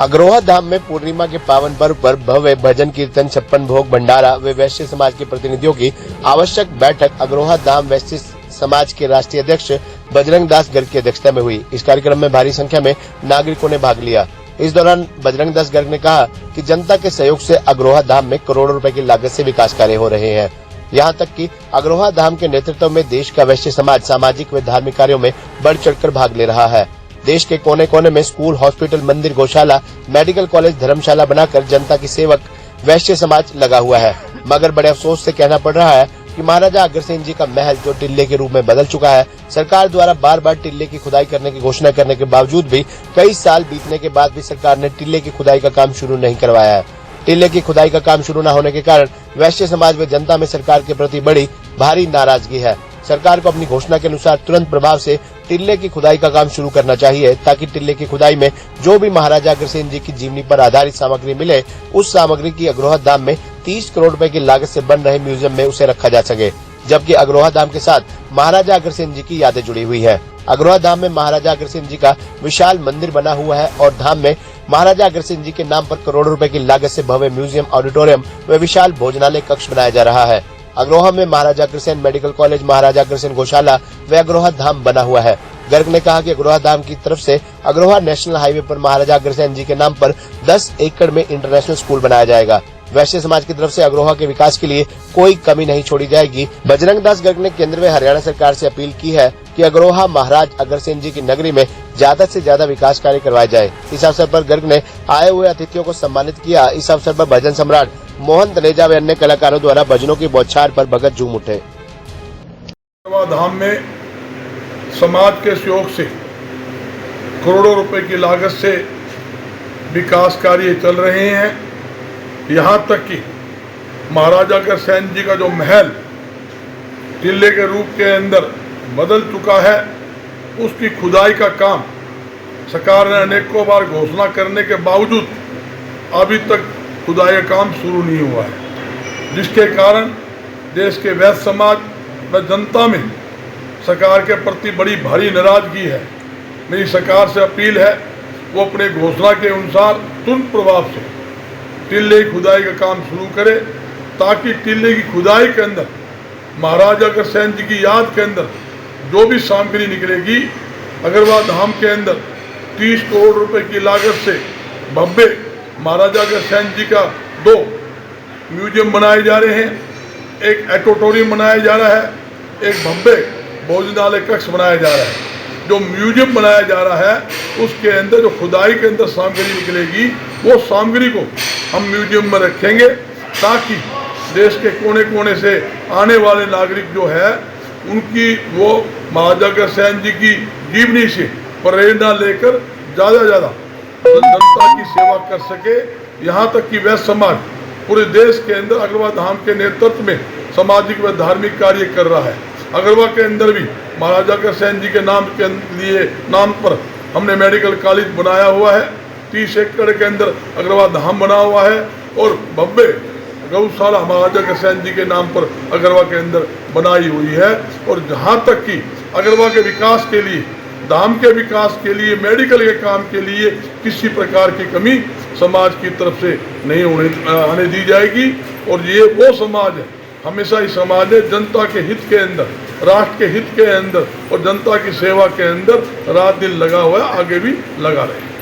अग्रोहा धाम में पूर्णिमा के पावन पर्व पर भव्य भजन कीर्तन, 56 भोग भंडारा व वैश्य समाज के प्रतिनिधियों की आवश्यक बैठक अग्रोहा धाम वैश्य समाज के राष्ट्रीय अध्यक्ष बजरंग दास गर्ग की अध्यक्षता में हुई। इस कार्यक्रम में भारी संख्या में नागरिकों ने भाग लिया। इस दौरान बजरंग दास गर्ग ने कहा कि जनता के सहयोग से अग्रोहा धाम में करोड़ों रुपए की लागत से विकास कार्य हो रहे हैं। यहाँ तक कि अग्रोहा धाम के नेतृत्व में देश का वैश्य समाज सामाजिक व धार्मिक कार्यों में बढ़ चढ़कर भाग ले रहा है। देश के कोने कोने में स्कूल, हॉस्पिटल, मंदिर, गौशाला, मेडिकल कॉलेज, धर्मशाला बनाकर जनता की सेवक वैश्य समाज लगा हुआ है। मगर बड़े अफसोस से कहना पड़ रहा है कि महाराजा अग्रसेन जी का महल जो टिल्ले के रूप में बदल चुका है, सरकार द्वारा बार बार टिल्ले की खुदाई करने की घोषणा करने के बावजूद भी कई साल बीतने के बाद भी सरकार ने टिल्ले की खुदाई का काम शुरू नहीं करवाया है। टिल्ले की खुदाई का काम शुरू न होने के कारण वैश्य समाज व जनता में सरकार के प्रति बड़ी भारी नाराजगी है। सरकार को अपनी घोषणा के अनुसार तुरंत प्रभाव से टिल्ले की खुदाई का काम शुरू करना चाहिए, ताकि टिल्ले की खुदाई में जो भी महाराजा अग्रसेन जी की जीवनी पर आधारित सामग्री मिले, उस सामग्री की अग्रोहा धाम में 30 करोड़ रुपए की लागत से बन रहे म्यूजियम में उसे रखा जा सके, जबकि अग्रोहा धाम के साथ महाराजा अग्रसेन जी की यादें जुड़ी हुई है। अग्रोहा धाम में महाराजा अग्रसेन जी का विशाल मंदिर बना हुआ है और धाम में महाराजा अग्रसेन जी के नाम पर करोड़ों रुपए की लागत से भव्य म्यूजियम, ऑडिटोरियम व विशाल भोजनालय कक्ष बनाया जा रहा है। अग्रोहा में महाराजा अग्रसेन मेडिकल कॉलेज, महाराजा अग्रसेन गौशाला व अग्रोहा धाम बना हुआ है। गर्ग ने कहा कि अग्रोहा धाम की तरफ से अग्रोहा नेशनल हाईवे पर महाराजा अग्रसेन जी के नाम पर 10 एकड़ में इंटरनेशनल स्कूल बनाया जाएगा। वैश्य समाज की तरफ से अग्रोहा के विकास के लिए कोई कमी नहीं छोड़ी जाएगी। बजरंग दास गर्ग ने केंद्र व हरियाणा सरकार से अपील की है कि अग्रोहा महाराज अग्रसेन जी की नगरी में ज्यादा से ज्यादा विकास कार्य करवाए जाए। इस अवसर पर गर्ग ने आए हुए अतिथियों को सम्मानित किया। इस अवसर पर भजन सम्राट मोहन तनेजा व अन्य कलाकारों द्वारा भजनों की बौछार पर भगत झूम उठे। धाम में समाज के सहयोग से करोड़ों रुपए की लागत से विकास कार्य चल रहे हैं। यहाँ तक कि महाराजा अग्रसेन जी का जो महल टिल्ले के रूप के अंदर बदल चुका है, उसकी खुदाई का काम सरकार ने अनेकों बार घोषणा करने के बावजूद अभी तक खुदाई का काम शुरू नहीं हुआ है, जिसके कारण देश के वैश्य समाज व जनता में सरकार के प्रति बड़ी भारी नाराजगी है। मेरी सरकार से अपील है वो अपने घोषणा के अनुसार तुरंत प्रभाव से टिल्ले की खुदाई का काम शुरू करे, ताकि टिल्ले की खुदाई के अंदर महाराजा अग्रसेन जी की याद के अंदर जो भी सामग्री निकलेगी, अग्रोहा धाम के अंदर 30 करोड़ रुपए की लागत से भव्य महाराजा अग्रसेन जी का 2 म्यूजियम बनाए जा रहे हैं, एक ऑडिटोरियम बनाया जा रहा है, एक भव्य भोजनालय कक्ष बनाया जा रहा है। जो म्यूजियम बनाया जा रहा है उसके अंदर जो खुदाई के अंदर सामग्री निकलेगी, वो सामग्री को हम म्यूजियम में रखेंगे, ताकि देश के कोने कोने से आने वाले नागरिक जो है उनकी वो महाराजा अग्रसेन जी की जीवनी से प्रेरणा लेकर ज़्यादा जनता की सेवा कर सके। यहाँ तक कि वैश्य समाज पूरे देश के अंदर अग्रोहा धाम के नेतृत्व में सामाजिक व धार्मिक कार्य कर रहा है। अग्रोहा के अंदर भी महाराजा अग्रसेन जी के नाम पर हमने मेडिकल कॉलेज बनाया हुआ है, 30 एकड़ के अंदर अग्रोहा धाम बना हुआ है और भव्य गौशाला महाराजा अग्रसेन जी के नाम पर अग्रोहा के अंदर बनाई हुई है। और जहाँ तक कि अग्रोहा के विकास के लिए, धाम के विकास के लिए, मेडिकल के काम के लिए किसी प्रकार की कमी समाज की तरफ से नहीं आने दी जाएगी। और ये वो समाज है, हमेशा ही समाज है जनता के हित के अंदर, राष्ट्र के हित के अंदर और जनता की सेवा के अंदर रात दिन लगा हुआ है, आगे भी लगा रहेगा।